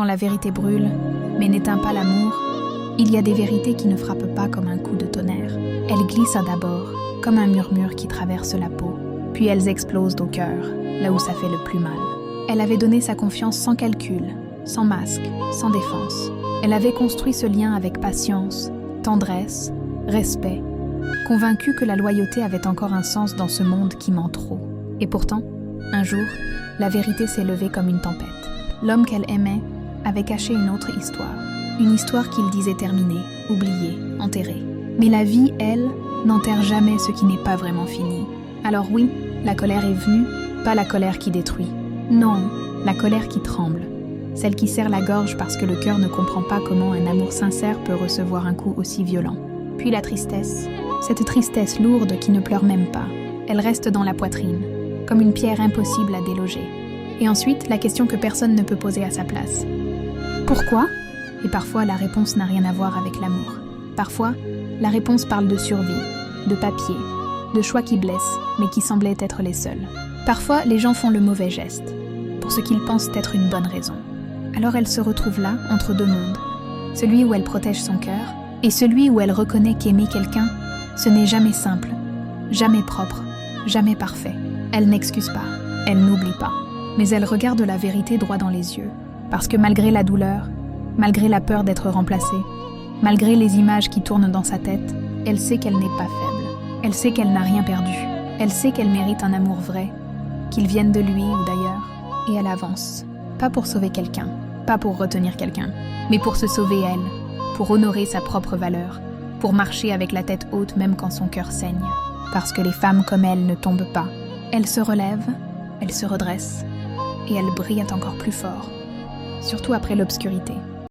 Quand la vérité brûle, mais n'éteint pas l'amour, il y a des vérités qui ne frappent pas comme un coup de tonnerre. Elles glissent d'abord, comme un murmure qui traverse la peau, puis elles explosent au cœur, là où ça fait le plus mal. Elle avait donné sa confiance sans calcul, sans masque, sans défense. Elle avait construit ce lien avec patience, tendresse, respect, convaincue que la loyauté avait encore un sens dans ce monde qui ment trop. Et pourtant, un jour, la vérité s'est levée comme une tempête. L'homme qu'elle aimait avait caché une autre histoire. Une histoire qu'il disait terminée, oubliée, enterrée. Mais la vie, elle, n'enterre jamais ce qui n'est pas vraiment fini. Alors oui, la colère est venue, pas la colère qui détruit. Non, la colère qui tremble. Celle qui serre la gorge parce que le cœur ne comprend pas comment un amour sincère peut recevoir un coup aussi violent. Puis la tristesse. Cette tristesse lourde qui ne pleure même pas. Elle reste dans la poitrine, comme une pierre impossible à déloger. Et ensuite, la question que personne ne peut poser à sa place. Pourquoi ? Et parfois, la réponse n'a rien à voir avec l'amour. Parfois, la réponse parle de survie, de papier, de choix qui blessent, mais qui semblaient être les seuls. Parfois, les gens font le mauvais geste, pour ce qu'ils pensent être une bonne raison. Alors elle se retrouve là, entre deux mondes. Celui où elle protège son cœur, et celui où elle reconnaît qu'aimer quelqu'un, ce n'est jamais simple, jamais propre, jamais parfait. Elle n'excuse pas, elle n'oublie pas. Mais elle regarde la vérité droit dans les yeux. Parce que malgré la douleur, malgré la peur d'être remplacée, malgré les images qui tournent dans sa tête, elle sait qu'elle n'est pas faible. Elle sait qu'elle n'a rien perdu. Elle sait qu'elle mérite un amour vrai, qu'il vienne de lui ou d'ailleurs. Et elle avance. Pas pour sauver quelqu'un, pas pour retenir quelqu'un, mais pour se sauver elle, pour honorer sa propre valeur, pour marcher avec la tête haute même quand son cœur saigne. Parce que les femmes comme elle ne tombent pas. Elles se relèvent, elles se redressent, et elles brillent encore plus fort, surtout après l'obscurité.